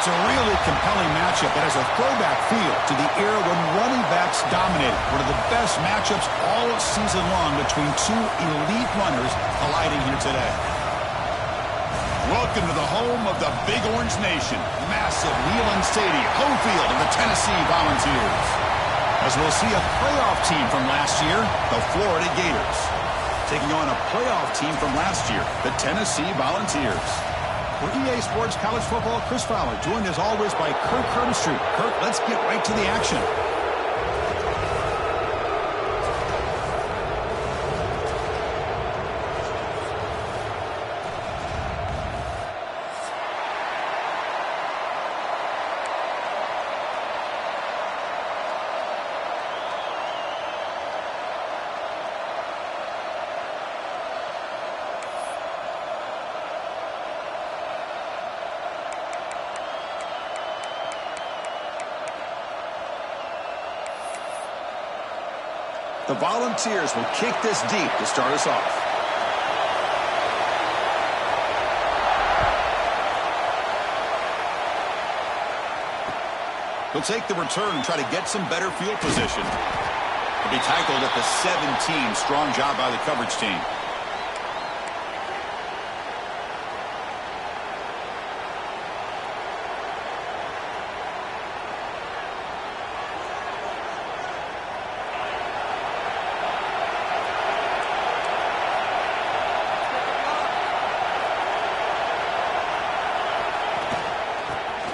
It's a really compelling matchup that has a throwback feel to the era when running backs dominated. One of the best matchups all season long between two elite runners colliding here today. Welcome to the home of the Big Orange Nation. Massive Neyland Stadium, home field of the Tennessee Volunteers. As we'll see a playoff team from last year, the Florida Gators, taking on a playoff team from last year, the Tennessee Volunteers. For EA Sports College Football, Chris Fowler, joined as always by Kirk Herbstreit. Kirk, let's get right to the action. The Volunteers will kick this deep to start us off. He'll take the return and try to get some better field position. He'll be tackled at the 17. Strong job by the coverage team.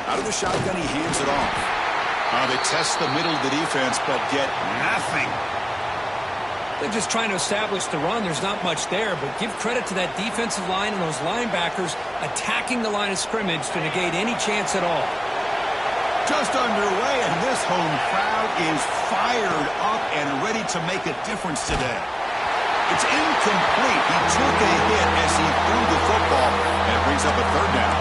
Out of the shotgun, he hands it off. They test the middle of the defense, but get nothing. They're just trying to establish the run. There's not much there, but give credit to that defensive line and those linebackers attacking the line of scrimmage to negate any chance at all. Just underway, and this home crowd is fired up and ready to make a difference today. It's incomplete. He took a hit as he threw the football, and it brings up a third down.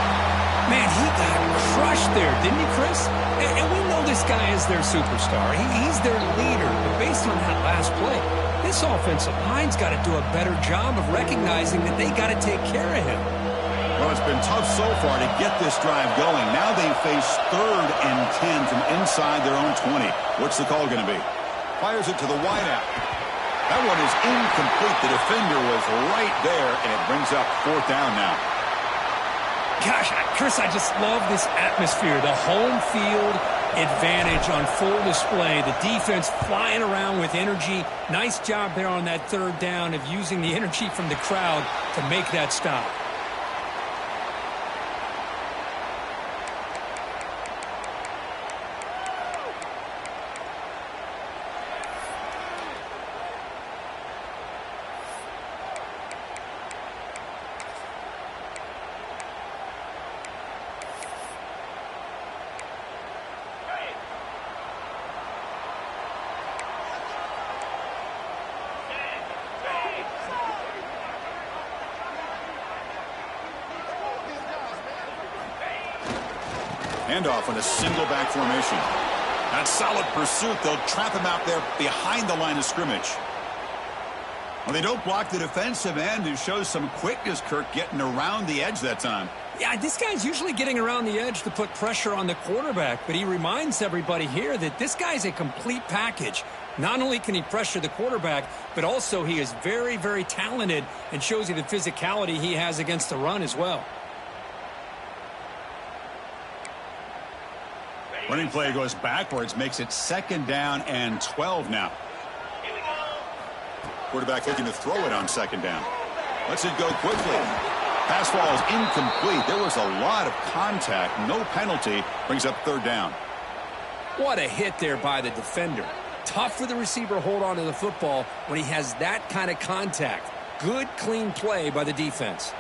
Man, he got crushed there, didn't he, Chris? And we know this guy is their superstar. He's their leader. But based on that last play, this offensive line's got to do a better job of recognizing that they got to take care of him. Well, it's been tough so far to get this drive going. Now they face 3rd and 10 from inside their own 20. What's the call going to be? Fires it to the wideout. That one is incomplete. The defender was right there, and it brings up 4th down now. Gosh, Chris, I just love this atmosphere. The home field advantage on full display. The defense flying around with energy. Nice job there on that 3rd down of using the energy from the crowd to make that stop. Handoff on a single back formation. That's solid pursuit. They'll trap him out there behind the line of scrimmage. Well, they don't block the defensive end and shows some quickness, Kirk, getting around the edge that time. Yeah, this guy's usually getting around the edge to put pressure on the quarterback, but he reminds everybody here that this guy's a complete package. Not only can he pressure the quarterback, but also he is very, very talented and shows you the physicality he has against the run as well. Running play goes backwards, makes it 2nd down and 12 now. Quarterback looking to throw it on 2nd down. Lets it go quickly. Pass ball is incomplete. There was a lot of contact. No penalty. Brings up 3rd down. What a hit there by the defender. Tough for the receiver to hold on to the football when he has that kind of contact. Good, clean play by the defense.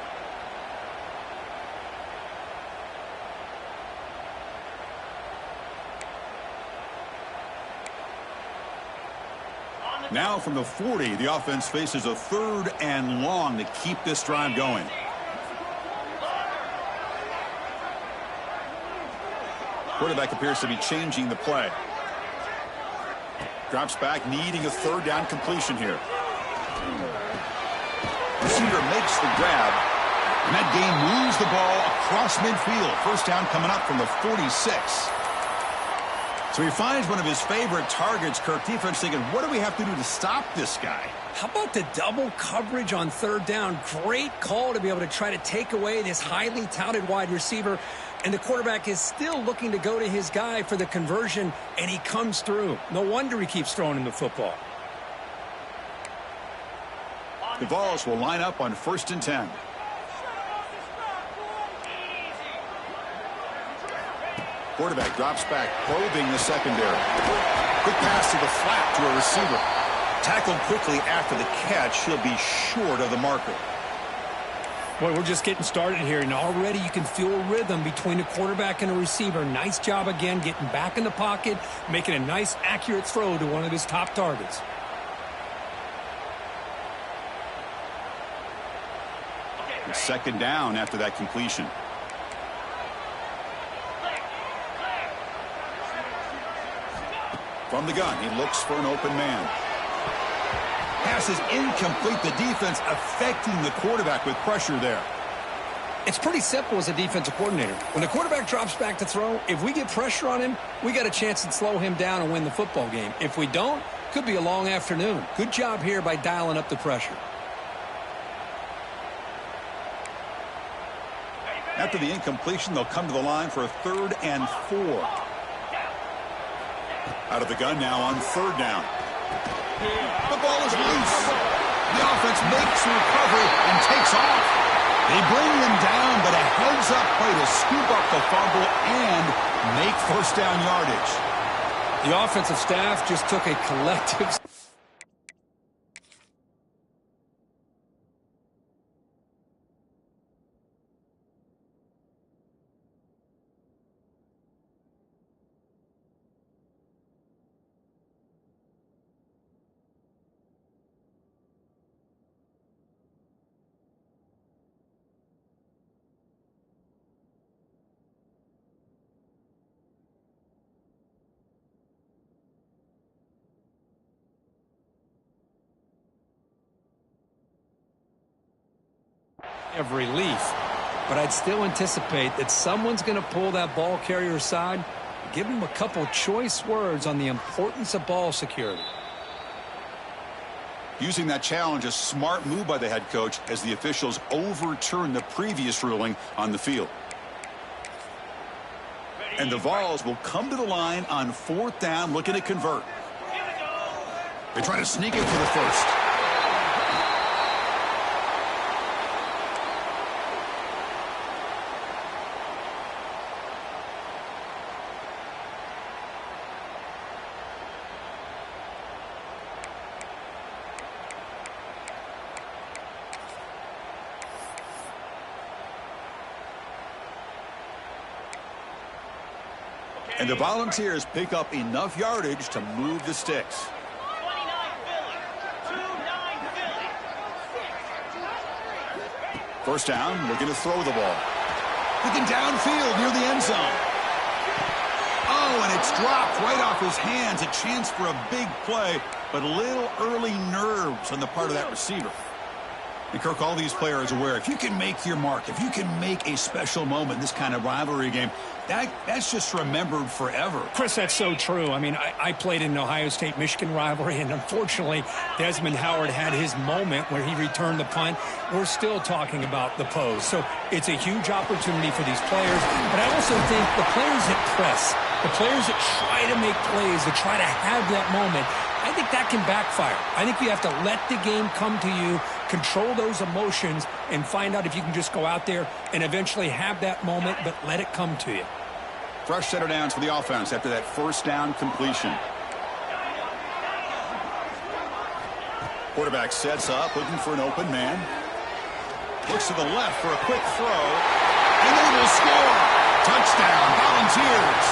Now from the 40, the offense faces a 3rd and long to keep this drive going. Quarterback appears to be changing the play. Drops back, needing a 3rd down completion here. Receiver makes the grab, And that game moves the ball across midfield. First down coming up from the 46. So he finds one of his favorite targets. Kirk, defense thinking, what do we have to do to stop this guy? How about the double coverage on third down? Great call to be able to try to take away this highly touted wide receiver. And the quarterback is still looking to go to his guy for the conversion, and he comes through. No wonder he keeps throwing him the football. The Vols will line up on 1st and 10. Quarterback drops back, probing the secondary. Quick pass to the flat to a receiver. Tackled quickly after the catch. He'll be short of the marker. Boy, we're just getting started here, and already you can feel a rhythm between the quarterback and the receiver. Nice job again getting back in the pocket, making a nice, accurate throw to one of his top targets. It's 2nd down after that completion. From the gun, he looks for an open man. Pass is incomplete. The defense affecting the quarterback with pressure there. It's pretty simple as a defensive coordinator. When the quarterback drops back to throw, if we get pressure on him, we got a chance to slow him down and win the football game. If we don't, could be a long afternoon. Good job here by dialing up the pressure. After the incompletion, they'll come to the line for a 3rd and 4. Out of the gun now on 3rd down. The ball is loose. The offense makes the recovery and takes off. They bring him down, but a heads-up play to scoop up the fumble and make 1st down yardage. The offensive staff just took a collective... of relief, but I'd still anticipate that someone's going to pull that ball carrier aside, give him a couple choice words on the importance of ball security. Using that challenge, a smart move by the head coach as the officials overturn the previous ruling on the field. And the Vols will come to the line on 4th down, looking to convert. They try to sneak it for the first. And the Volunteers pick up enough yardage to move the sticks. First down, looking to throw the ball. Looking downfield near the end zone. Oh, and it's dropped right off his hands. A chance for a big play, but a little early nerves on the part of that receiver. And Kirk, all these players are aware, if you can make your mark, if you can make a special moment in this kind of rivalry game, that's just remembered forever. Chris, that's so true. I mean, I played in an Ohio State-Michigan rivalry, and unfortunately, Desmond Howard had his moment where he returned the punt. We're still talking about the pose. So it's a huge opportunity for these players. But I also think the players that press, the players that try to make plays, that try to have that moment, I think that can backfire. I think you have to let the game come to you, control those emotions, and find out if you can just go out there and eventually have that moment, but let it come to you. Fresh set of downs for the offense after that first down completion. Quarterback sets up, looking for an open man. Looks to the left for a quick throw. And they will score. Touchdown, Volunteers.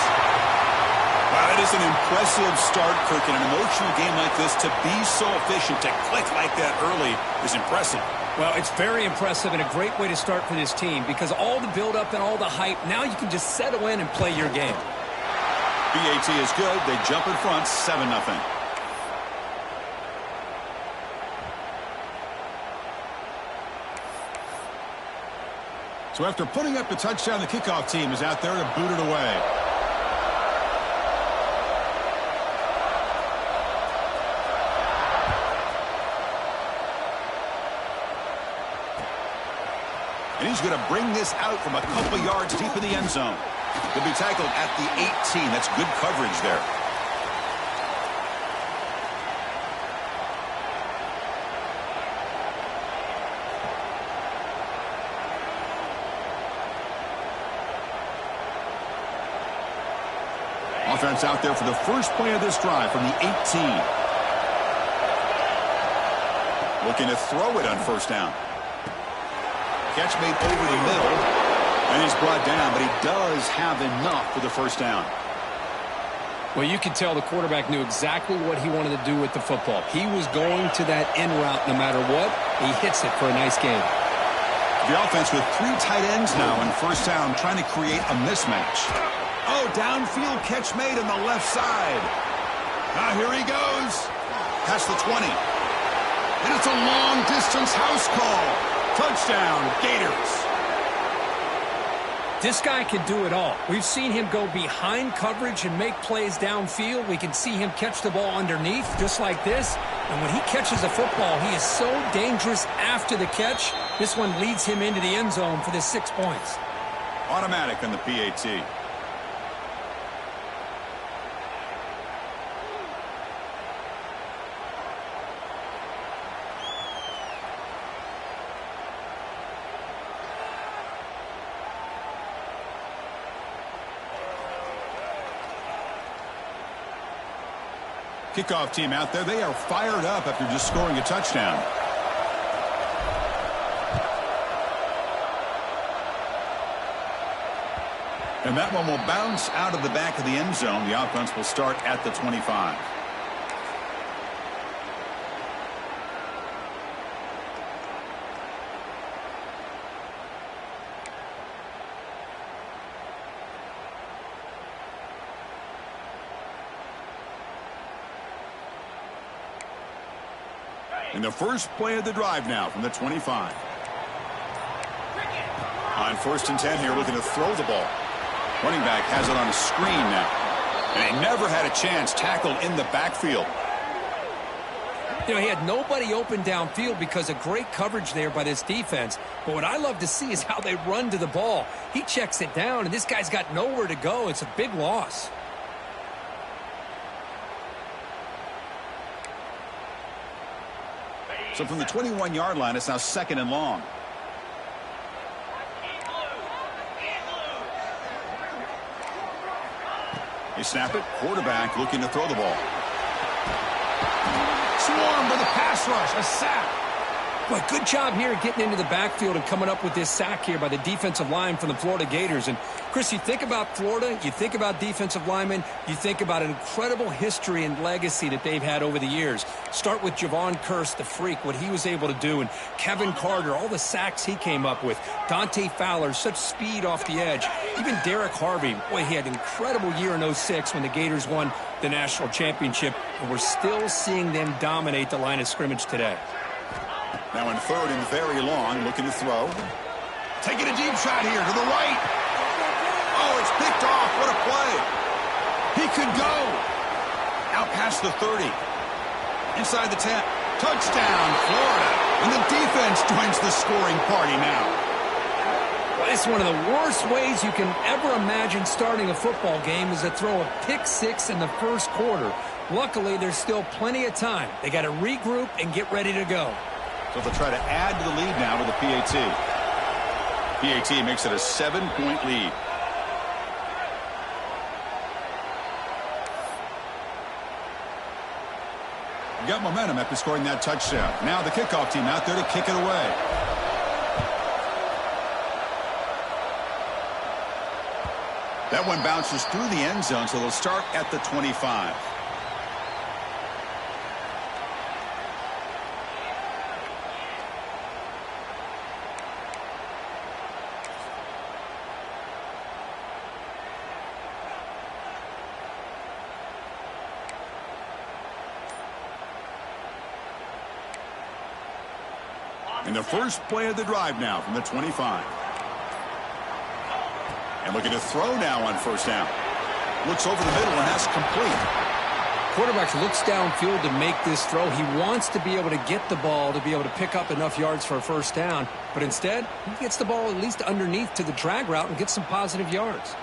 Wow, that is an impressive start, Kirk. In an emotional game like this, to be so efficient, to click like that early is impressive. Well, it's very impressive and a great way to start for this team because all the build-up and all the hype, now you can just settle in and play your game. BAT is good. They jump in front, 7-0. So after putting up the touchdown, the kickoff team is out there to boot it away. And he's going to bring this out from a couple yards deep in the end zone. He'll be tackled at the 18. That's good coverage there. Offense out there for the first play of this drive from the 18. Looking to throw it on first down. Catch made over the middle, and he's brought down, but he does have enough for the first down. Well, you could tell the quarterback knew exactly what he wanted to do with the football. He was going to that in route no matter what. He hits it for a nice gain. The offense with 3 tight ends now in first down, trying to create a mismatch. Oh, downfield catch made on the left side. Now here he goes. Past the 20. And it's a long-distance house call. Touchdown, Gators. This guy can do it all. We've seen him go behind coverage and make plays downfield. We can see him catch the ball underneath, just like this. And when he catches the football, he is so dangerous after the catch. This one leads him into the end zone for the 6 points. Automatic on the PAT. Kickoff team out there, they are fired up after just scoring a touchdown. And that one will bounce out of the back of the end zone. The offense will start at the 25. And the first play of the drive now from the 25. On first and 10 here, looking to throw the ball. Running back has it on a screen now. And he never had a chance tackled in the backfield. You know, he had nobody open downfield because of great coverage there by this defense. But what I love to see is how they run to the ball. He checks it down, and this guy's got nowhere to go. It's a big loss. So from the 21-yard line, it's now 2nd and long. They snap it. Quarterback looking to throw the ball. Swarmed with a pass rush. A sack. Boy, good job here getting into the backfield and coming up with this sack here by the defensive line from the Florida Gators. And, Chris, you think about Florida, you think about defensive linemen, you think about an incredible history and legacy that they've had over the years. Start with Javon Kearse, the freak, what he was able to do, and Kevin Carter, all the sacks he came up with. Dante Fowler, such speed off the edge. Even Derek Harvey, boy, he had an incredible year in 06 when the Gators won the national championship, and we're still seeing them dominate the line of scrimmage today. Now in 3rd and very long, looking to throw. Taking a deep shot here to the right. Oh, it's picked off. What a play. He could go. Out past the 30. Inside the 10. Touchdown, Florida. And the defense joins the scoring party now. Well, it's one of the worst ways you can ever imagine starting a football game is to throw a pick-6 in the first quarter. Luckily, there's still plenty of time. They got to regroup and get ready to go. So they'll try to add to the lead now with the PAT. PAT makes it a 7-point lead. Got momentum after scoring that touchdown. Now the kickoff team out there to kick it away. That one bounces through the end zone, so they'll start at the 25. And the first play of the drive now from the 25. And looking to throw now on first down. Looks over the middle, and that's complete. Quarterback looks downfield to make this throw. He wants to be able to get the ball to be able to pick up enough yards for a first down. But instead, he gets the ball at least underneath to the drag route and gets some positive yards.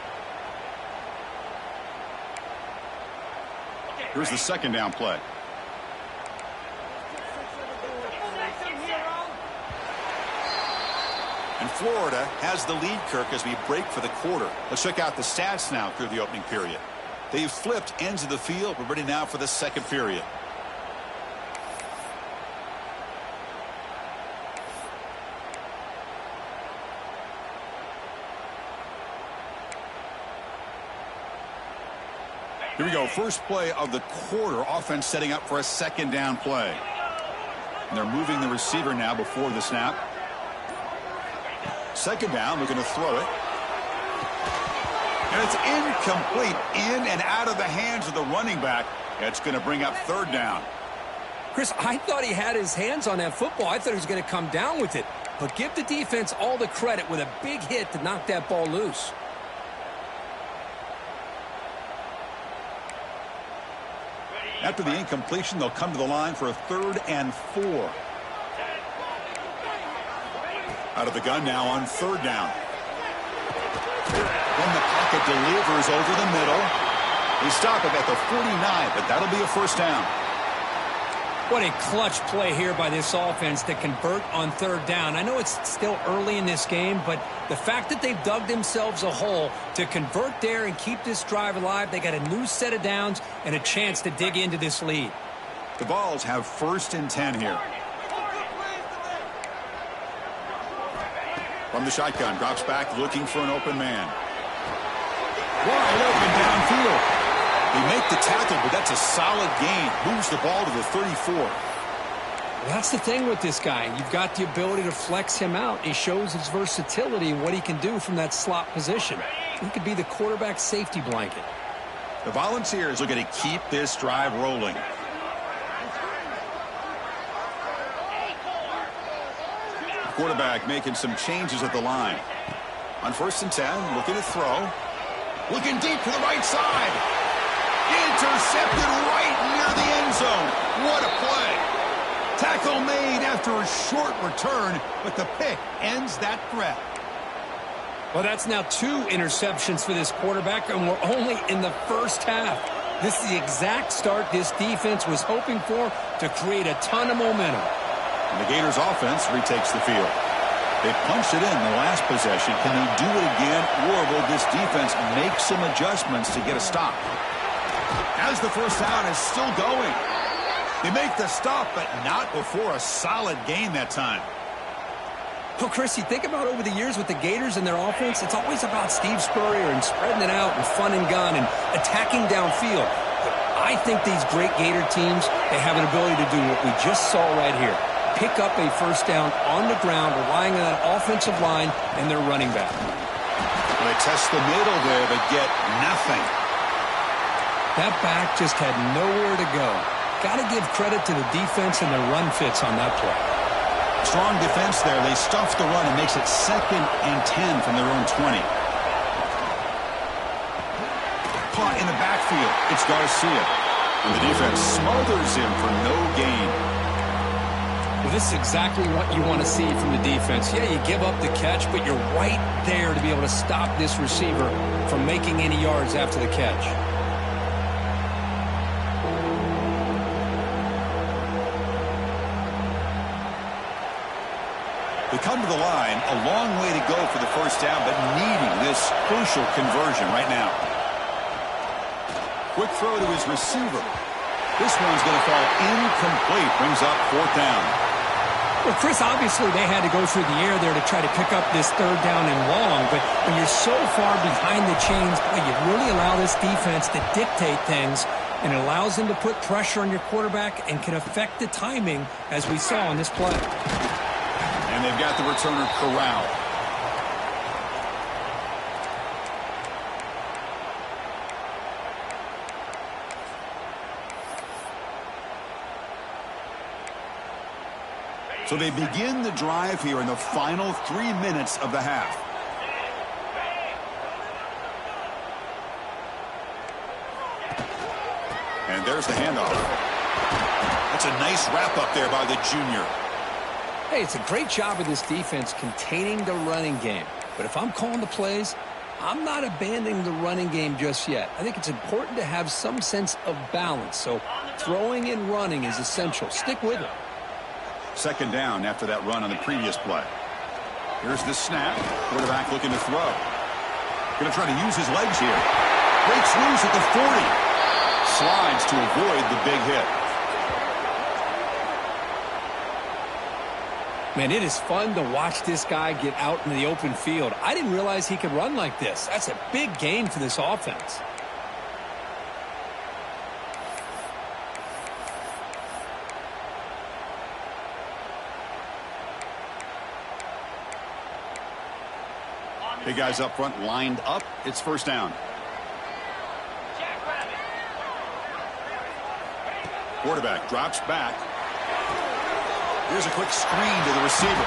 Here's the second down play. And Florida has the lead, Kirk, as we break for the quarter. Let's check out the stats now through the opening period. They've flipped ends of the field. We're ready now for the second period. Here we go. First play of the quarter. Offense setting up for a second down play. And they're moving the receiver now before the snap. Second down, looking to throw it. And it's incomplete, in and out of the hands of the running back. It's going to bring up third down. Chris, I thought he had his hands on that football. I thought he was going to come down with it. But give the defense all the credit with a big hit to knock that ball loose. After the incompletion, they'll come to the line for a 3rd and 4. Out of the gun now on third down. Then the pocket delivers over the middle. They stop it at the 49, but that'll be a first down. What a clutch play here by this offense to convert on third down. I know it's still early in this game, but the fact that they've dug themselves a hole to convert there and keep this drive alive, they got a new set of downs and a chance to dig into this lead. The Vols have 1st and 10 here. From the shotgun, drops back looking for an open man. Wide open downfield. They make the tackle, but that's a solid gain. Moves the ball to the 34. That's the thing with this guy. You've got the ability to flex him out. He shows his versatility and what he can do from that slot position. He could be the quarterback safety blanket. The Volunteers are going to keep this drive rolling. Quarterback making some changes at the line. On 1st and 10, looking to throw. Looking deep to the right side. Intercepted right near the end zone. What a play. Tackle made after a short return, but the pick ends that threat. Well, that's now 2 interceptions for this quarterback, and we're only in the first half. This is the exact start this defense was hoping for to create a ton of momentum. And the Gators offense retakes the field. They punched it in the last possession. Can they do it again, or will this defense make some adjustments to get a stop? As the first down is still going. They make the stop, but not before a solid gain that time. Well, Chris, you think about over the years with the Gators and their offense, it's always about Steve Spurrier and spreading it out and fun and gun and attacking downfield. But I think these great Gator teams, they have an ability to do what we just saw right here. Pick up a first down on the ground, relying on that offensive line and their running back. They test the middle there, but get nothing. That back just had nowhere to go. Got to give credit to the defense and their run fits on that play. Strong defense there. They stuff the run and makes it 2nd and 10 from their own 20. Caught in the backfield. It's Garcia. And the defense smothers him for no gain. Well, this is exactly what you want to see from the defense. Yeah, you give up the catch, but you're right there to be able to stop this receiver from making any yards after the catch. They come to the line, a long way to go for the first down, but needing this crucial conversion right now. Quick throw to his receiver. This one's going to fall incomplete. Brings up 4th down. Well, Chris, obviously they had to go through the air there to try to pick up this 3rd down and long, but when you're so far behind the chains, boy, you really allow this defense to dictate things, and it allows them to put pressure on your quarterback and can affect the timing, as we saw in this play. And they've got the returner corralled. So they begin the drive here in the final 3 minutes of the half. And there's the handoff. That's a nice wrap-up there by the junior. Hey, it's a great job of this defense containing the running game. But if I'm calling the plays, I'm not abandoning the running game just yet. I think it's important to have some sense of balance. So throwing and running is essential. Stick with it. Second down after that run on the previous play. Here's the snap. Quarterback looking to throw. Going to try to use his legs here. Breaks loose at the 40. Slides to avoid the big hit. Man, it is fun to watch this guy get out in the open field. I didn't realize he could run like this. That's a big gain for this offense. Big guys up front lined up. It's first down. Quarterback drops back. Here's a quick screen to the receiver.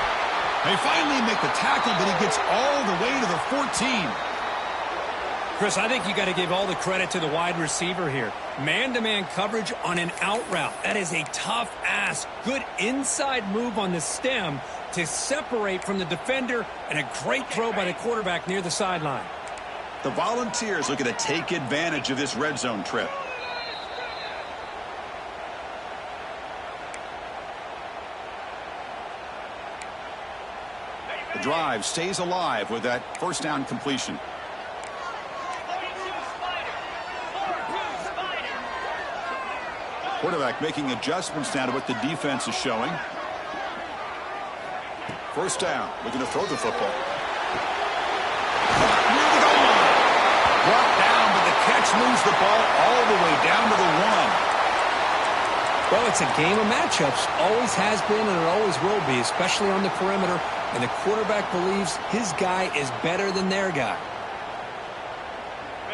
They finally make the tackle, but he gets all the way to the 14. Chris, I think you got to give all the credit to the wide receiver here. Man-to-man coverage on an out route. That is a tough ask. Good inside move on the stem to separate from the defender, and a great throw by the quarterback near the sideline. The Volunteers looking to take advantage of this red zone trip. The drive stays alive with that first down completion. Quarterback making adjustments now to what the defense is showing. First down, looking to throw the football. Near the goal line. Brought down, but the catch moves the ball all the way down to the 1. Well, it's a game of matchups. Always has been and it always will be, especially on the perimeter. And the quarterback believes his guy is better than their guy.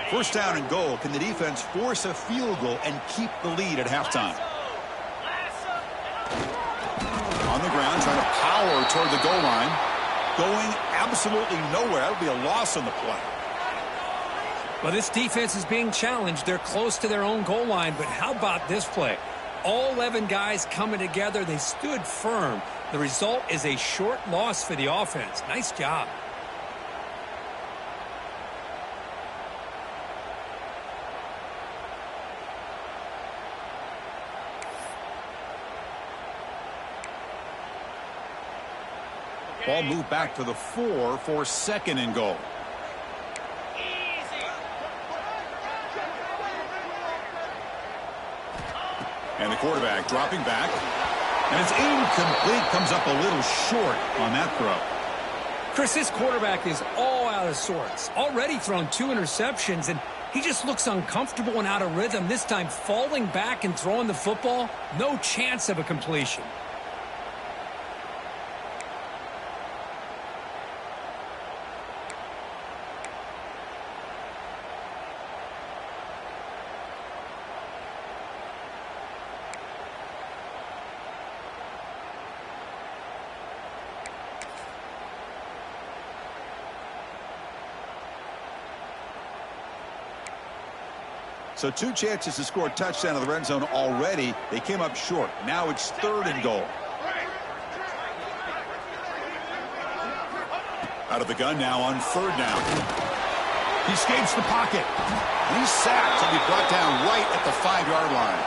First down and goal. Can the defense force a field goal and keep the lead at halftime? On the ground, trying to power toward the goal line. Going absolutely nowhere. That would be a loss on the play. Well, this defense is being challenged. They're close to their own goal line, but how about this play? All 11 guys coming together. They stood firm. The result is a short loss for the offense. Nice job. Ball moved back to the 4 for second and goal. And the quarterback dropping back. And it's incomplete. Comes up a little short on that throw. Chris, this quarterback is all out of sorts. Already thrown 2 interceptions, and he just looks uncomfortable and out of rhythm. This time falling back and throwing the football. No chance of a completion. So 2 chances to score a touchdown in the red zone already. They came up short. Now it's third and goal. Out of the gun now on third down. He escapes the pocket. He's sacked and be brought down right at the 5-yard line.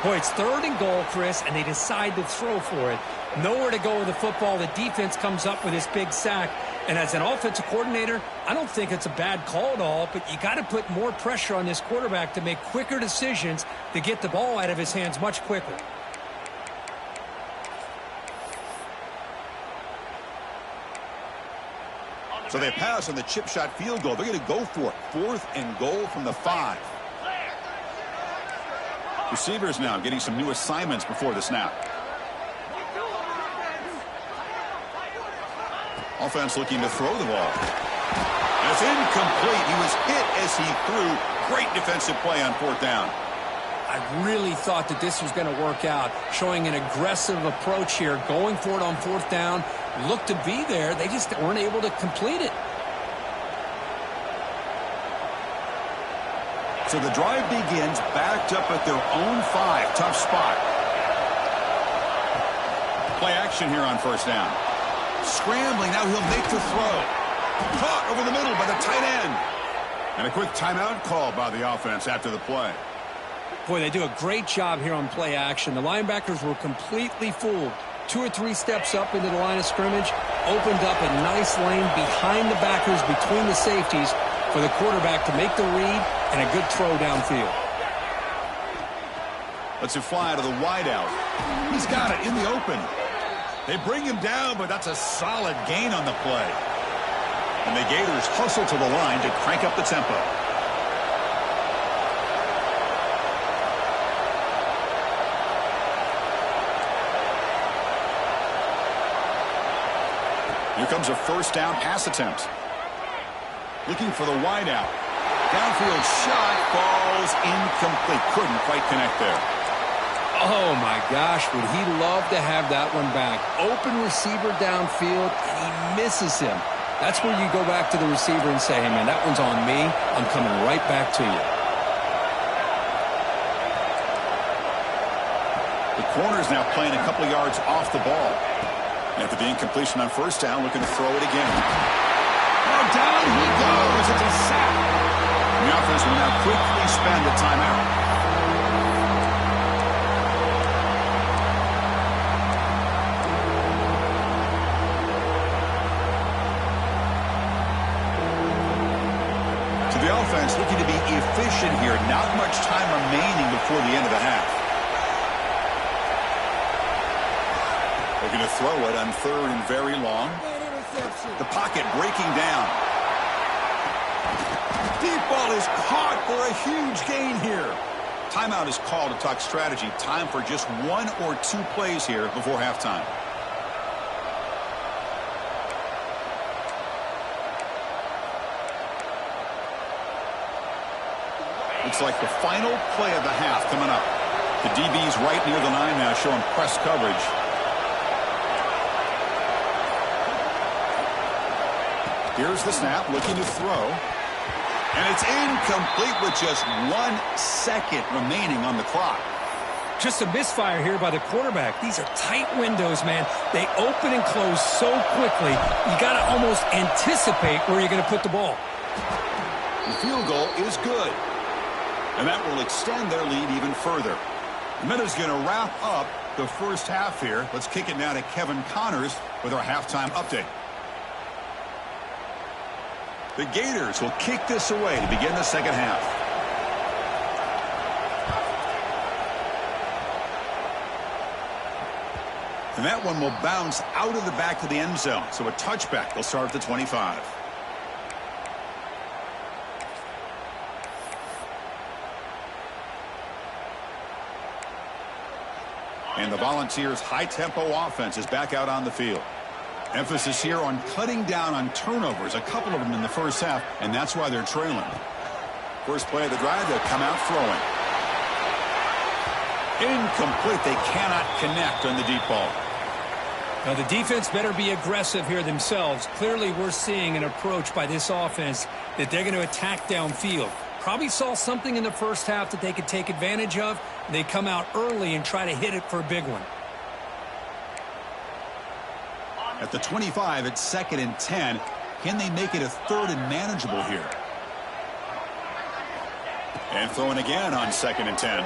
Boy, it's third and goal, Chris, and they decide to throw for it. Nowhere to go with the football. The defense comes up with this big sack. And as an offensive coordinator, I don't think it's a bad call at all, but you got to put more pressure on this quarterback to make quicker decisions to get the ball out of his hands much quicker. So they pass on the chip shot field goal. They're going to go for it. 4th and goal from the 5. Receivers now getting some new assignments before the snap. Offense looking to throw the ball. And it's incomplete. He was hit as he threw. Great defensive play on 4th down. I really thought that this was going to work out, showing an aggressive approach here, going for it on 4th down. Looked to be there. They just weren't able to complete it. So the drive begins backed up at their own 5. Tough spot. Play action here on first down. Scrambling, now he'll make the throw. Caught over the middle by the tight end. And a quick timeout call by the offense after the play. Boy, they do a great job here on play action. The linebackers were completely fooled. 2 or 3 steps up into the line of scrimmage, opened up a nice lane behind the backers between the safeties for the quarterback to make the read and a good throw downfield. Lets it fly to the wideout. He's got it in the open. They bring him down, but that's a solid gain on the play. And the Gators hustle to the line to crank up the tempo. Here comes a first down pass attempt. Looking for the wideout. Downfield shot falls incomplete. Couldn't quite connect there. Oh, my gosh, would he love to have that one back. Open receiver downfield, and he misses him. That's where you go back to the receiver and say, hey, man, that one's on me. I'm coming right back to you. The corner's now playing a couple of yards off the ball. After the incompletion on first down, looking to throw it again. Now down he goes. It's a sack. The offense will now quickly spend a timeout. So the offense looking to be efficient here. Not much time remaining before the end of the half. They're going to throw it on 3rd and very long. The pocket breaking down. Deep ball is caught for a huge gain here. Timeout is called to talk strategy. Time for just 1 or 2 plays here before halftime. Looks like the final play of the half coming up. The DB's right near the line now, showing press coverage. Here's the snap, looking to throw. And it's incomplete with just 1 second remaining on the clock. Just a misfire here by the quarterback. These are tight windows, man. They open and close so quickly, you got to almost anticipate where you're going to put the ball. The field goal is good. And that will extend their lead even further. The Minutes going to wrap up the first half here. Let's kick it now to Kevin Connors with our halftime update. The Gators will kick this away to begin the second half. And that one will bounce out of the back of the end zone. So a touchback. They'll start at the 25. And the Volunteers' high-tempo offense is back out on the field. Emphasis here on cutting down on turnovers, a couple of them in the first half, and that's why they're trailing. First play of the drive, they'll come out throwing. Incomplete. They cannot connect on the deep ball. Now, the defense better be aggressive here themselves. Clearly, we're seeing an approach by this offense that they're going to attack downfield. Probably saw something in the first half that they could take advantage of. They come out early and try to hit it for a big one. At the 25, it's 2nd and 10. Can they make it a 3rd and manageable here? And throwing again on 2nd and 10.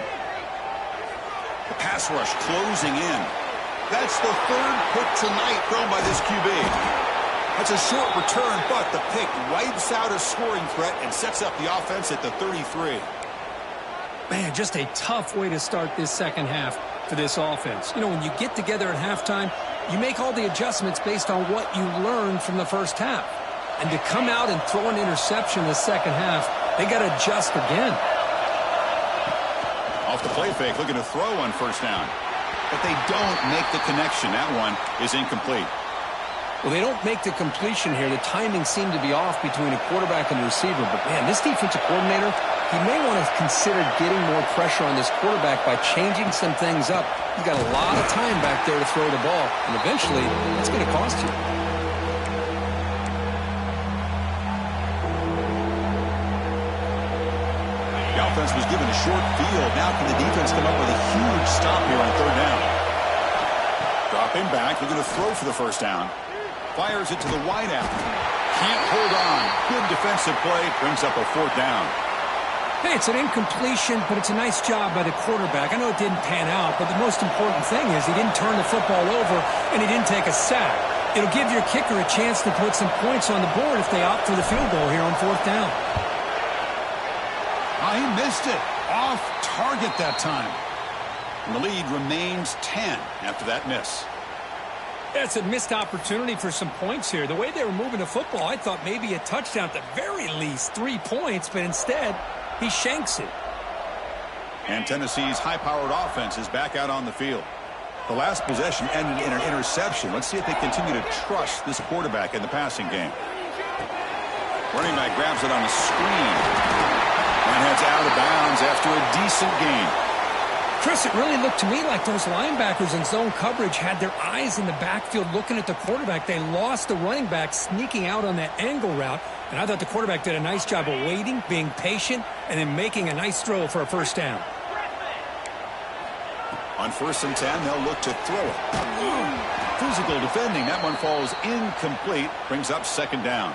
The pass rush closing in. That's the 3rd pick tonight thrown by this QB. That's a short return, but the pick wipes out a scoring threat and sets up the offense at the 33. Man, just a tough way to start this second half for this offense. You know, when you get together at halftime, you make all the adjustments based on what you learned from the first half. And to come out and throw an interception in the second half, they got to adjust again. Off the play fake, looking to throw on first down. But they don't make the connection. That one is incomplete. Well, they don't make the completion here. The timing seemed to be off between a quarterback and the receiver. But, man, this defensive coordinator, he may want to consider getting more pressure on this quarterback by changing some things up. He's got a lot of time back there to throw the ball, and eventually that's going to cost you. The offense was given a short field. Now can the defense come up with a huge stop here on third down? Dropping back, looking to throw for the first down. Fires it to the wideout. Can't hold on. Good defensive play. Brings up a fourth down. Hey, it's an incompletion, but it's a nice job by the quarterback. I know it didn't pan out, but the most important thing is he didn't turn the football over and he didn't take a sack. It'll give your kicker a chance to put some points on the board if they opt for the field goal here on fourth down. Oh, he missed it. Off target that time. And the lead remains 10 after that miss. That's a missed opportunity for some points here. The way they were moving the football, I thought maybe a touchdown at the very least, 3 points, but instead he shanks it. And Tennessee's high-powered offense is back out on the field. The last possession ended in an interception. Let's see if they continue to trust this quarterback in the passing game. Running back grabs it on a screen and heads out of bounds after a decent gain. Chris, it really looked to me like those linebackers in zone coverage had their eyes in the backfield looking at the quarterback. They lost the running back sneaking out on that angle route, and I thought the quarterback did a nice job of waiting, being patient, and then making a nice throw for a first down. On 1st and 10, they'll look to throw it. Physical defending. That one falls incomplete. Brings up second down.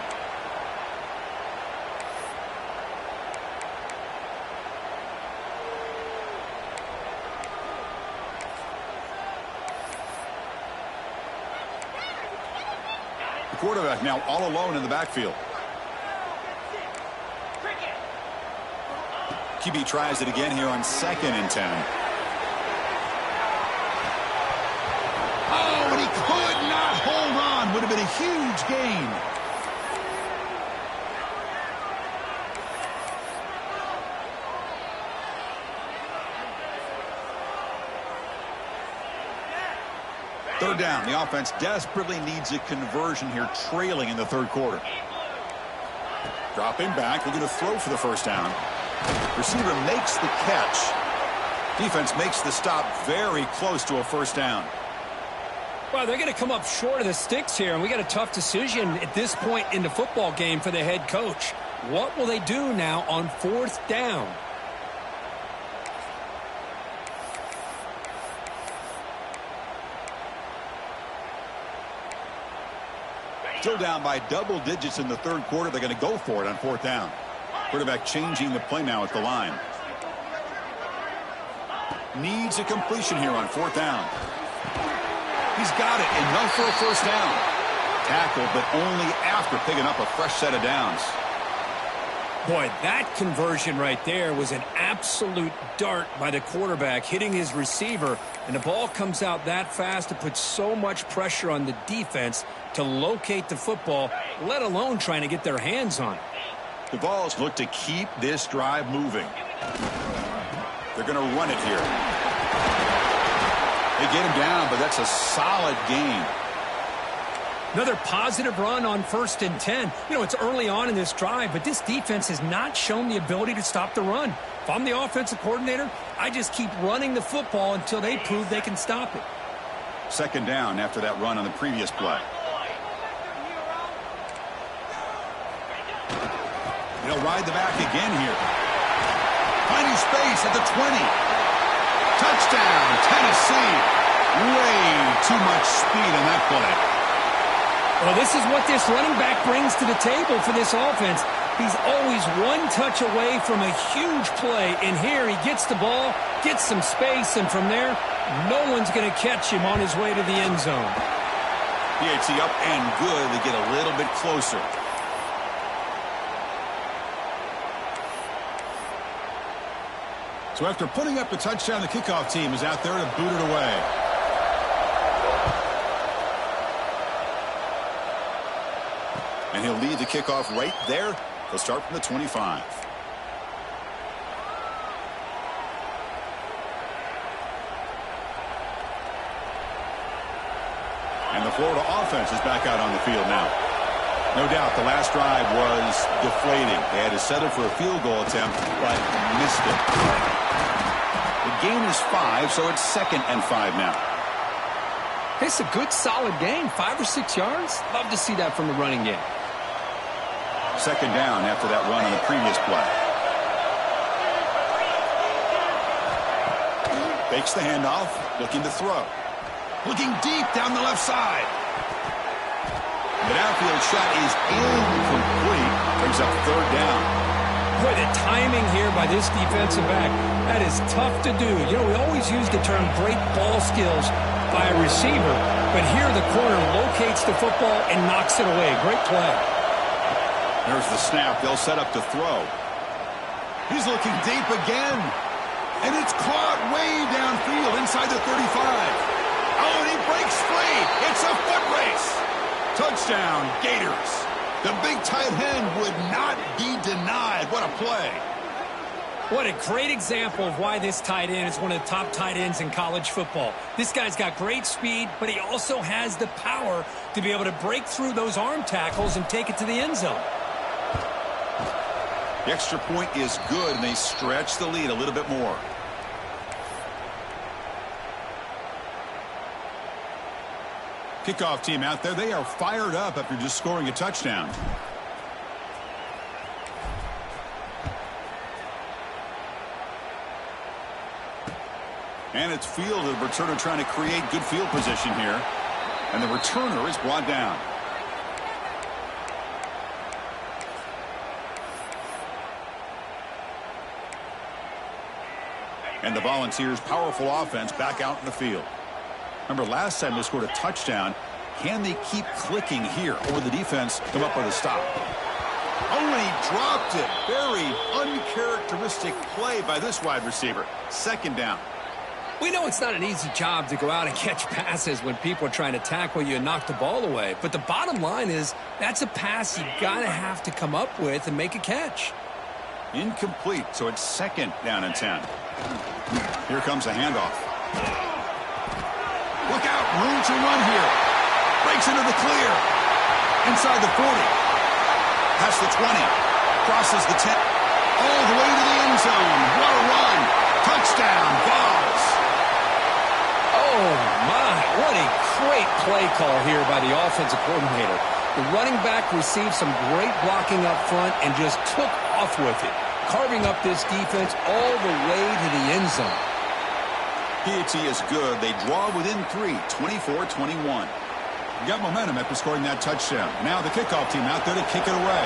The quarterback now all alone in the backfield. QB tries it again here on 2nd and 10. Oh, and he could not hold on. Would have been a huge gain. Third down. The offense desperately needs a conversion here, trailing in the third quarter. Dropping back, looking to throw for the first down. Receiver makes the catch. Defense makes the stop very close to a first down. Well, they're going to come up short of the sticks here, and we got a tough decision at this point in the football game for the head coach. What will they do now on 4th down? Still down by double digits in the third quarter. They're going to go for it on 4th down. Quarterback changing the play now at the line. Needs a completion here on 4th down. He's got it. Enough for a first down. Tackled, but only after picking up a fresh set of downs. Boy, that conversion right there was an absolute dart by the quarterback, hitting his receiver, and the ball comes out that fast to put so much pressure on the defense to locate the football, let alone trying to get their hands on it. The Vols look to keep this drive moving. They're going to run it here. They get him down, but that's a solid gain. Another positive run on 1st and 10. You know, it's early on in this drive, but this defense has not shown the ability to stop the run. If I'm the offensive coordinator, I just keep running the football until they prove they can stop it. Second down after that run on the previous play. They'll ride the back again here. Finding space at the 20. Touchdown, Tennessee. Way too much speed on that play. Well, this is what this running back brings to the table for this offense. He's always one touch away from a huge play, and here he gets the ball, gets some space, and from there, no one's going to catch him on his way to the end zone. PAT up and good to get a little bit closer. So after putting up the touchdown, the kickoff team is out there to boot it away. And he'll lead the kickoff right there. He'll start from the 25. And the Florida offense is back out on the field now. No doubt the last drive was deflating. They had to settle for a field goal attempt, but missed it. The gain is 5, so it's 2nd and 5 now. It's a good, solid gain. 5 or 6 yards. Love to see that from the running game. Second down after that run on the previous play. Fakes the handoff, looking to throw. Looking deep down the left side. The downfield shot is incomplete. Brings up third down. Boy, the timing here by this defensive back, that is tough to do. You know, we always use the term great ball skills by a receiver, but here the corner locates the football and knocks it away. Great play. There's the snap. They'll set up to throw. He's looking deep again. And it's caught way downfield inside the 35. Oh, and he breaks free. It's a foot race. Touchdown, Gators. The big tight end would not be denied. What a play. What a great example of why this tight end is one of the top tight ends in college football. This guy's got great speed, but he also has the power to be able to break through those arm tackles and take it to the end zone. The extra point is good, and they stretch the lead a little bit more. Kickoff team out there. They are fired up after just scoring a touchdown. And it's field. The returner trying to create good field position here. And the returner is brought down. And the Volunteers' powerful offense back out in the field. Remember, last time they scored a touchdown. Can they keep clicking here, or will the defense come up with a stop? Oh, and he dropped it. Very uncharacteristic play by this wide receiver. Second down. We know it's not an easy job to go out and catch passes when people are trying to tackle you and knock the ball away. But the bottom line is that's a pass you got to have to come up with and make a catch. Incomplete, so it's second down and 10. Here comes a handoff. Look out, room to run here. Breaks into the clear. Inside the 40. Past the 20. Crosses the 10. All the way to the end zone. What a run. Touchdown, Vols. Oh, my. What a great play call here by the offensive coordinator. The running back received some great blocking up front and just took off with it, carving up this defense all the way to the end zone. PAT is good. They draw within 3, 24-21. Got momentum after scoring that touchdown. Now the kickoff team out there to kick it away.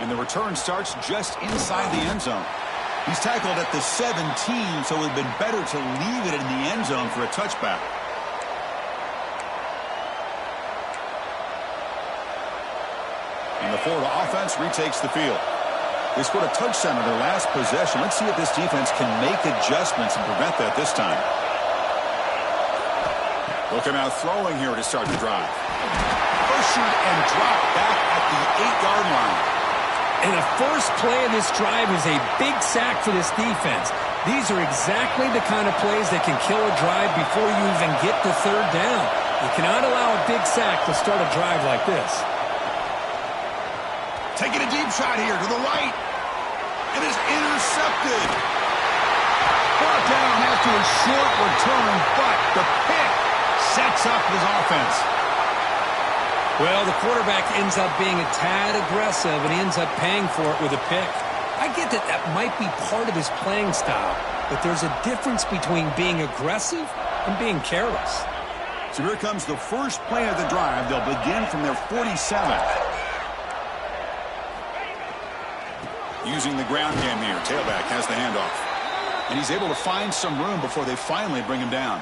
And the return starts just inside the end zone. He's tackled at the 17, so it would have been better to leave it in the end zone for a touchback. And the Florida offense retakes the field. They scored a touchdown on their last possession. Let's see if this defense can make adjustments and prevent that this time. Looking out throwing here to start the drive. Pushed and dropped back at the 8-yard line. And the first play of this drive is a big sack for this defense. These are exactly the kind of plays that can kill a drive before you even get to third down. You cannot allow a big sack to start a drive like this. Taking a deep shot here to the right. It is intercepted. Brought down after a short return, but the pick sets up his offense. Well, the quarterback ends up being a tad aggressive, and he ends up paying for it with a pick. I get that that might be part of his playing style, but there's a difference between being aggressive and being careless. So here comes the first play of the drive. They'll begin from their 47. Using the ground game here. Tailback has the handoff. And he's able to find some room before they finally bring him down.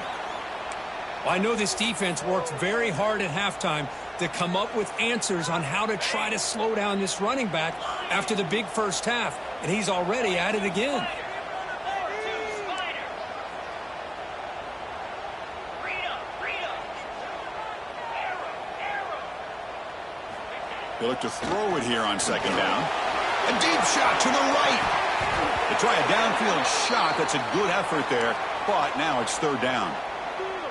Well, I know this defense worked very hard at halftime to come up with answers on how to try to slow down this running back after the big first half. And he's already at it again. They look to throw it here on second down. A deep shot to the right. They try a downfield shot. That's a good effort there, but now it's third down.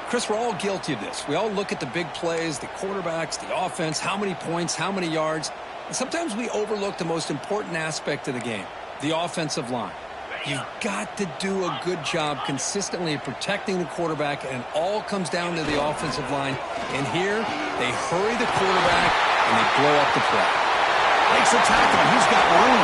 Chris, we're all guilty of this. We all look at the big plays, the quarterbacks, the offense, how many points, how many yards. And sometimes we overlook the most important aspect of the game, the offensive line. You've got to do a good job consistently protecting the quarterback, and it all comes down to the offensive line. And here, they hurry the quarterback, and they blow up the play. Makes a tackle. He's got room.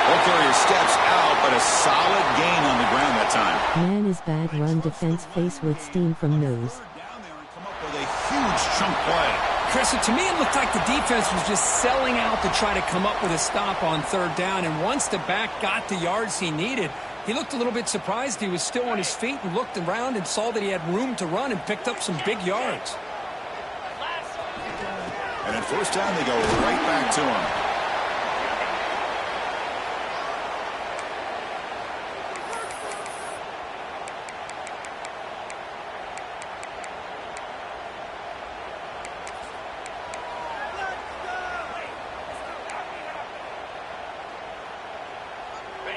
Ball carrier steps out, but a solid gain on the ground that time. Man is bad run defense face with steam from nose. Down there and come up with a huge chunk play. Chris, to me it looked like the defense was just selling out to try to come up with a stop on third down. And once the back got the yards he needed, he looked a little bit surprised. He was still on his feet and looked around and saw that he had room to run and picked up some big yards. And at first down, they go right back to him.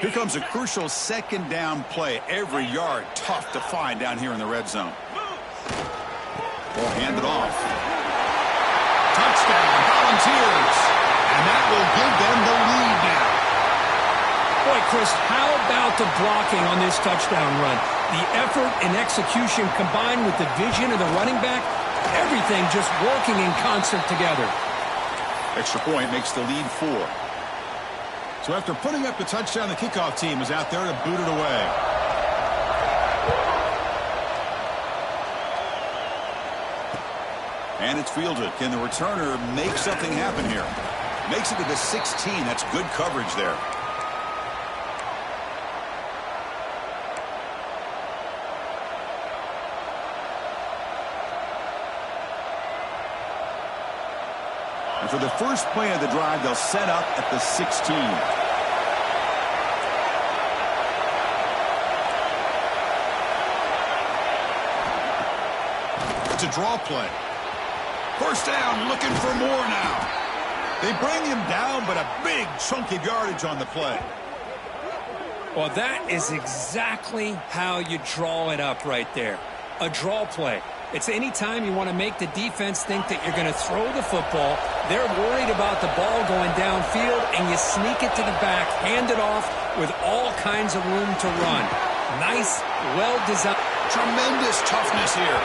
Here comes a crucial second down play. Every yard tough to find down here in the red zone. Ball handed off. Touchdown, Volunteers. And that will give them the lead now. Boy, Chris, how about the blocking on this touchdown run? The effort and execution combined with the vision of the running back, everything just working in concert together. Extra point makes the lead 4. So after putting up the touchdown, the kickoff team is out there to boot it away. And it's fielded. Can the returner make something happen here? Makes it to the 16. That's good coverage there. And for the first play of the drive, they'll set up at the 16. It's a draw play. First down, looking for more now. They bring him down, but a big chunk of yardage on the play. Well, that is exactly how you draw it up right there. A draw play. It's any time you want to make the defense think that you're going to throw the football. They're worried about the ball going downfield, and you sneak it to the back, hand it off with all kinds of room to run. Nice, well-designed. Tremendous toughness here.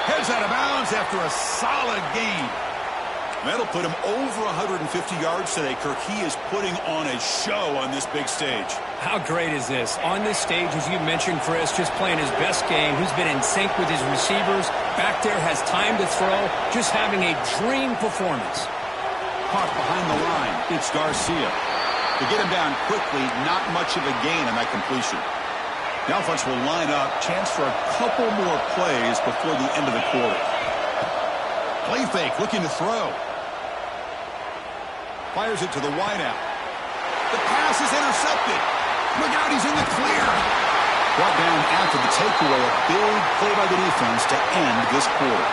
Heads out of bounds after a solid gain. That'll put him over 150 yards today, Kirk. He is putting on a show on this big stage. How great is this? On this stage, as you mentioned, Chris, just playing his best game. He's been in sync with his receivers. Back there, has time to throw. Just having a dream performance. Caught behind the line. It's Garcia. To get him down quickly, not much of a gain on that completion. The offense will line up. Chance for a couple more plays before the end of the quarter. Play fake, looking to throw. Fires it to the wideout. The pass is intercepted. Look out, he's in the clear. Brought down after the takeaway. A big play by the defense to end this quarter.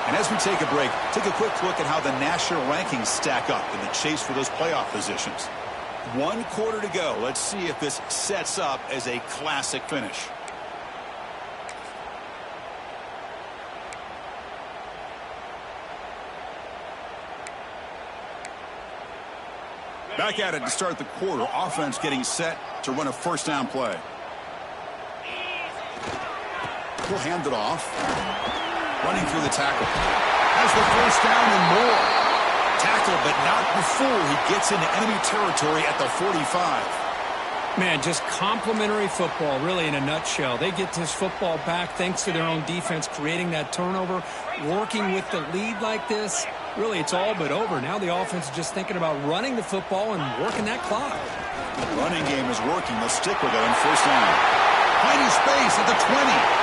And as we take a break, take a quick look at how the national rankings stack up in the chase for those playoff positions. 1 quarter to go. Let's see if this sets up as a classic finish. Back at it to start the quarter. Offense getting set to run a first down play. We'll hand it off. Running through the tackle. Has the first down and more. Tackle, but not before he gets into enemy territory at the 45. Man, just complimentary football, really, in a nutshell. They get this football back thanks to their own defense, creating that turnover, working with the lead like this. Really, it's all but over. Now the offense is just thinking about running the football and working that clock. The running game is working. They'll stick with it on first down. Finding space at the 20.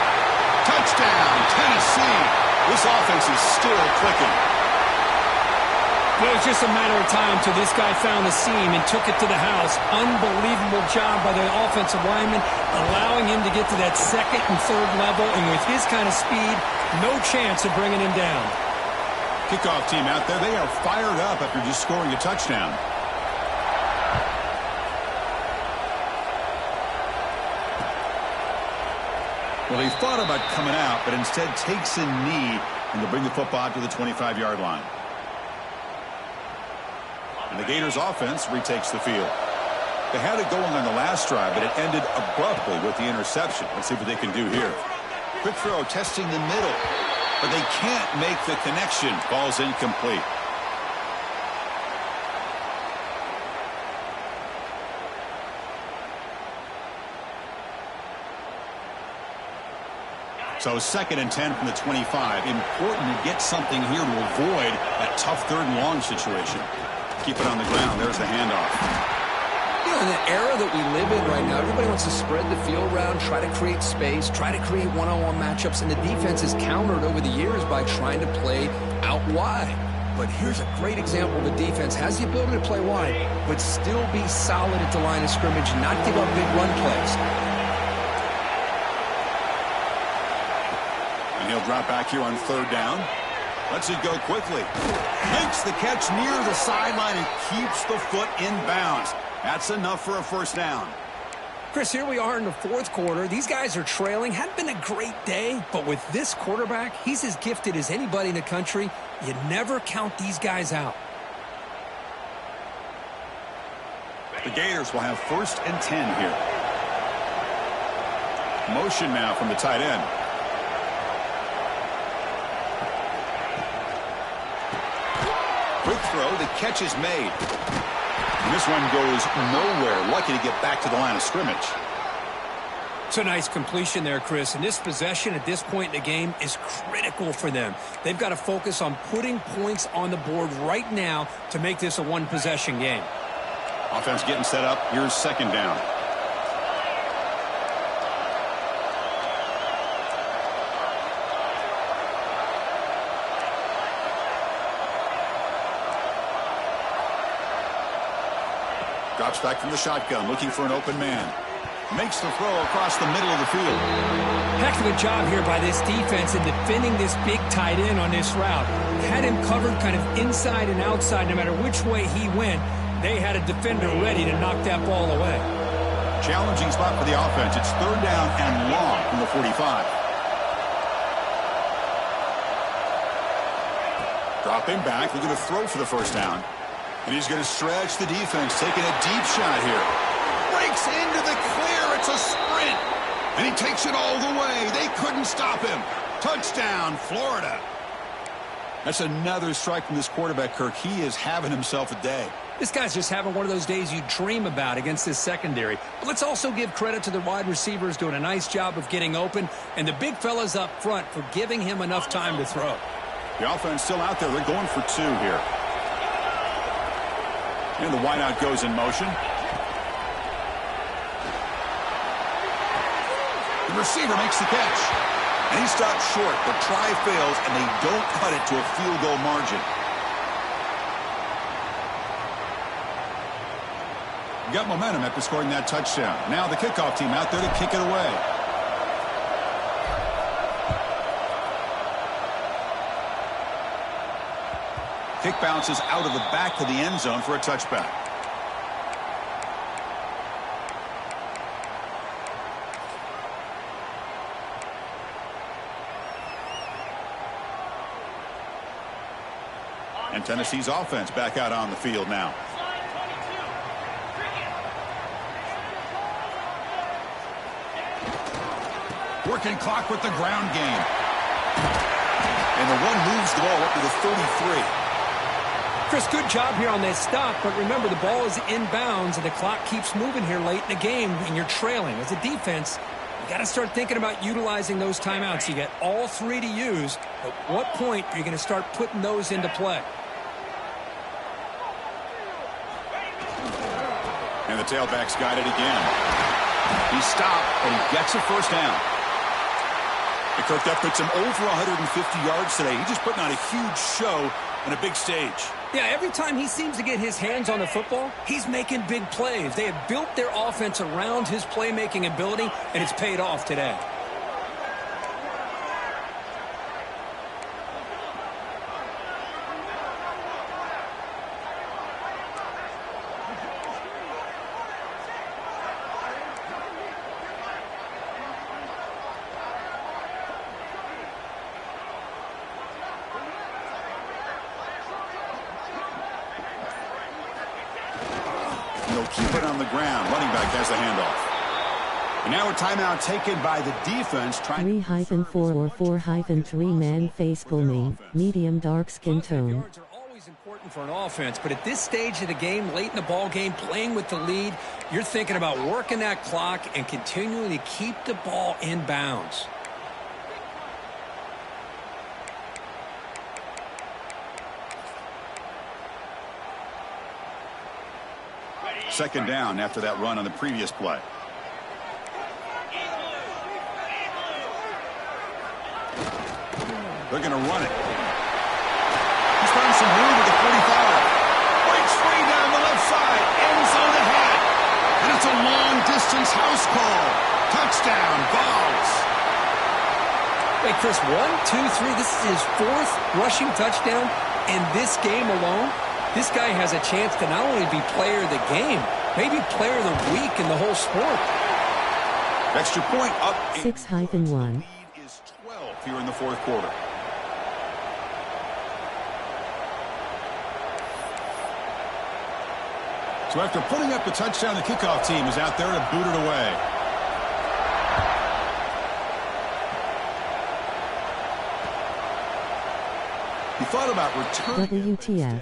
Touchdown, Tennessee. This offense is still clicking. It was just a matter of time till this guy found the seam and took it to the house. Unbelievable job by the offensive lineman, allowing him to get to that second and third level. And with his kind of speed, no chance of bringing him down. Kickoff team out there, they are fired up after just scoring a touchdown. Well, he thought about coming out, but instead takes a knee and to bring the football to the 25-yard line. And the Gators offense retakes the field. They had it going on the last drive, but it ended abruptly with the interception. Let's see what they can do here. Quick throw, testing the middle. but they can't make the connection. Ball's incomplete. So 2nd and 10 from the 25. Important to get something here to avoid that tough 3rd and long situation. Keep it on the ground. There's the handoff. You know, in the era that we live in right now, everybody wants to spread the field around, try to create space, try to create one-on-one matchups, and the defense is countered over the years by trying to play out wide. But here's a great example of a defense has the ability to play wide, but still be solid at the line of scrimmage, not give up big run plays. And he'll drop back here on 3rd down. Lets it go quickly. Makes the catch near the sideline and keeps the foot in bounds. That's enough for a 1st down. Chris, here we are in the 4th quarter. These guys are trailing. Hadn't been a great day, but with this quarterback, he's as gifted as anybody in the country. You never count these guys out. The Gators will have 1st and 10 here. Motion now from the tight end. Quick throw. The catch is made. And this one goes nowhere. Lucky to get back to the line of scrimmage. It's a nice completion there, Chris. And this possession at this point in the game is critical for them. They've got to focus on putting points on the board right now to make this a one-possession game. Offense getting set up. Here's 2nd down. Drops back from the shotgun, looking for an open man. Makes the throw across the middle of the field. Heck of a job here by this defense in defending this big tight end on this route. Had him covered kind of inside and outside no matter which way he went. They had a defender ready to knock that ball away. Challenging spot for the offense. It's 3rd down and long from the 45. Dropping back, looking to throw for the 1st down. And he's going to stretch the defense, taking a deep shot here. Breaks into the clear. It's a sprint. And he takes it all the way. They couldn't stop him. Touchdown, Florida. That's another strike from this quarterback, Kirk. He is having himself a day. This guy's just having one of those days you dream about against this secondary. But let's also give credit to the wide receivers doing a nice job of getting open, and the big fellas up front for giving him enough time to throw. The offense still out there. They're going for 2 here. And the wideout goes in motion. The receiver makes the catch. And he stops short. The try fails, and they don't cut it to a field goal margin. Got momentum after scoring that touchdown. Now the kickoff team out there to kick it away. Kick bounces out of the back of the end zone for a touchback. And Tennessee's offense back out on the field now. Working clock with the ground game. And the one moves the ball up to the 33. Chris, good job here on that stop, but remember the ball is inbounds and the clock keeps moving here late in the game and you're trailing. As a defense, you got to start thinking about utilizing those timeouts. You got all 3 to use. At what point are you going to start putting those into play? And the tailback's got it again. He stopped, but he gets a 1st down. And Kirk, that puts him over 150 yards today. He's just putting on a huge show on a big stage. Yeah, every time he seems to get his hands on the football, he's making big plays. They have built their offense around his playmaking ability, and it's paid off today. They'll keep it on the ground. Running back has the handoff. And now a timeout taken by the defense. 3-4 or 4-3 man face full name, medium dark skin tone. Yards are always important for an offense, but at this stage of the game, late in the ball game, playing with the lead, you're thinking about working that clock and continuing to keep the ball in bounds. Second down after that run on the previous play. They're going to run it. He's found some room at the 45. Breaks free down the left side. End zone ahead. And it's a long-distance house call. Touchdown, Vols. Hey, Chris, 1, 2, 3. This is his 4th rushing touchdown. And this game alone, this guy has a chance to not only be player of the game, maybe player of the week in the whole sport. Extra point up. 6-1. Lead is 12 here in the fourth quarter. So after putting up the touchdown, the kickoff team is out there to boot it away. He thought about returning. WTF.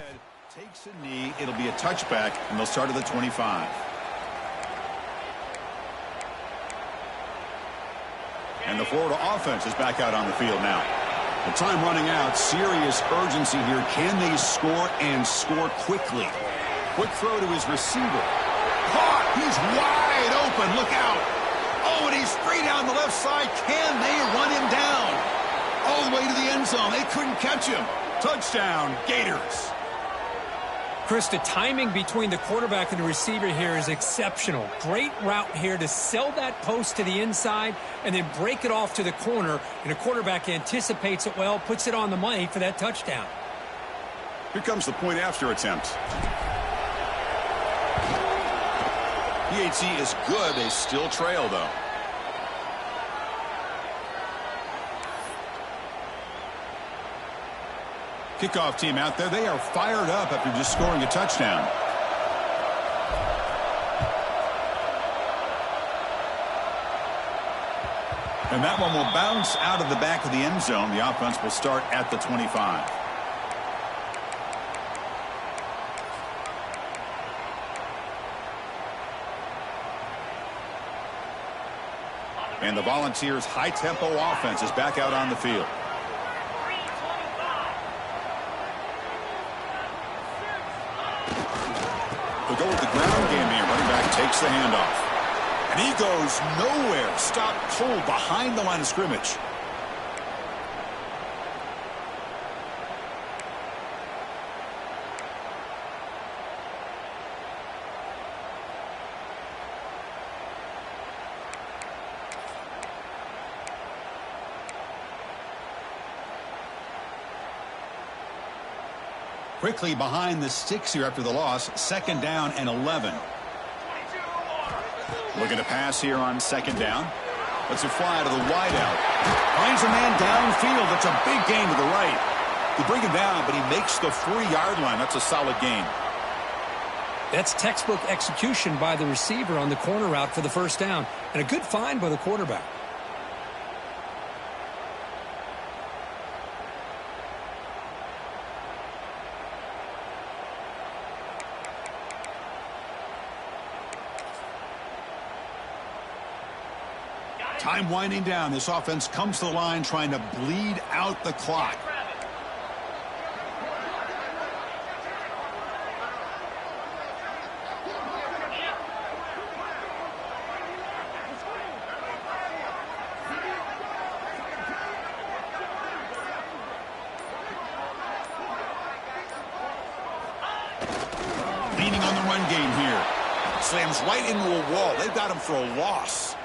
Takes a knee. It'll be a touchback, and they'll start at the 25. And the Florida offense is back out on the field now. The time running out. Serious urgency here. Can they score and score quickly? Quick throw to his receiver. Caught. He's wide open. Look out. Oh, and he's free down the left side. Can they run him down? All the way to the end zone. They couldn't catch him. Touchdown, Gators. Chris, the timing between the quarterback and the receiver here is exceptional. Great route here to sell that post to the inside and then break it off to the corner. And the quarterback anticipates it well, puts it on the money for that touchdown. Here comes the point after attempt. PAT is good. They still trail, though. Kickoff team out there. They are fired up after just scoring a touchdown. And that one will bounce out of the back of the end zone. The offense will start at the 25. And the Volunteers' high-tempo offense is back out on the field. They'll go with the ground game here. Running back takes the handoff. And he goes nowhere. Stopped cold behind the line of scrimmage. Quickly behind the sticks here after the loss. Second down and 11. Looking to pass here on second down. Lets it fly to the wideout. Finds a man downfield. That's a big gain to the right. They bring him down, but he makes the 4-yard line. That's a solid gain. That's textbook execution by the receiver on the corner route for the first down. And a good find by the quarterback. Time winding down. This offense comes to the line trying to bleed out the clock. Leaning on the run game here. Slams right into a wall. They've got him for a loss.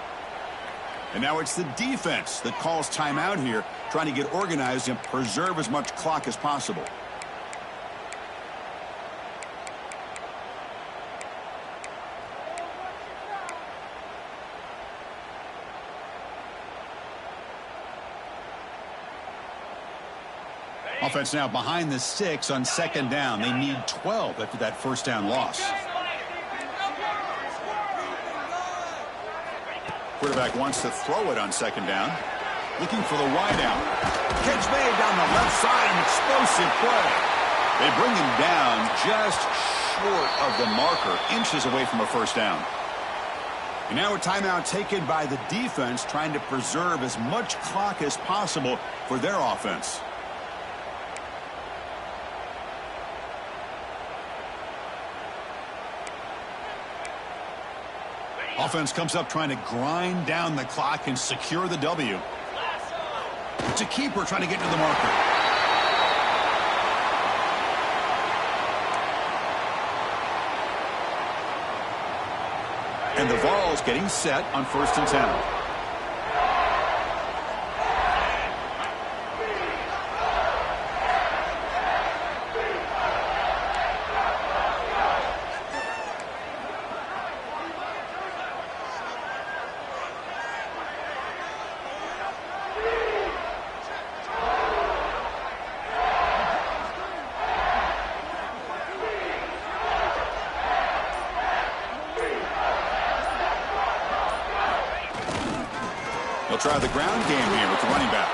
And now it's the defense that calls timeout here, trying to get organized and preserve as much clock as possible. Offense now behind the sticks on second down. They need 12 after that first down loss. Quarterback wants to throw it on second down. Looking for the wide out. Catch made down the left side, an explosive play. They bring him down just short of the marker, inches away from a first down. And now a timeout taken by the defense, trying to preserve as much clock as possible for their offense. Offense comes up trying to grind down the clock and secure the W. It's a keeper trying to get to the marker. And the Vols getting set on 1st and 10. They'll try the ground game here with the running back.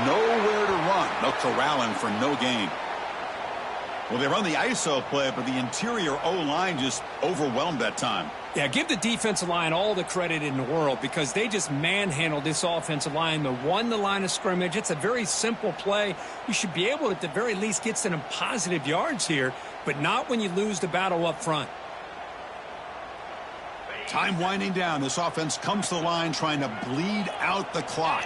Nowhere to run. They'll corral him for no gain. Well, they run the ISO play, but the interior O-line just overwhelmed that time. Yeah, give the defensive line all the credit in the world because they just manhandled this offensive line. They won the line of scrimmage. It's a very simple play. You should be able to, at the very least, get some positive yards here, but not when you lose the battle up front. Time winding down. This offense comes to the line trying to bleed out the clock.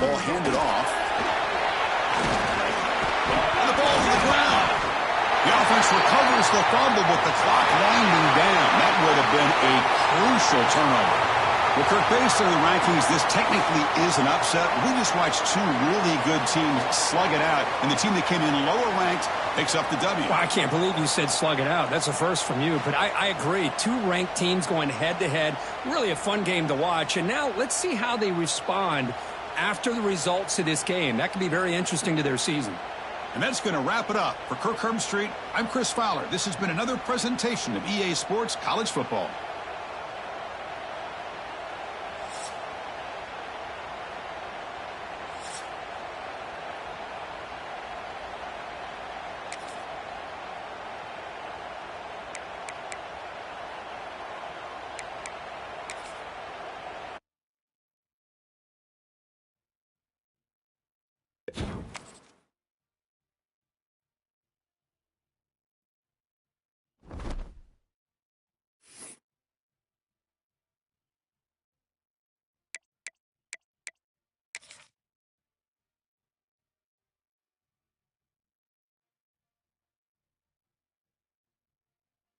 Ball handed off. And the ball's on the ground. The offense recovers the fumble with the clock winding down. That would have been a crucial turnover. Well, Kirk, based on the rankings, this technically is an upset. We just watched two really good teams slug it out, and the team that came in lower ranked picks up the W. Well, I can't believe you said slug it out. That's a first from you, but I agree. Two ranked teams going head-to-head. Really a fun game to watch. And now let's see how they respond after the results of this game. That could be very interesting to their season. And that's going to wrap it up. For Kirk Herbstreit, I'm Chris Fowler. This has been another presentation of EA Sports College Football.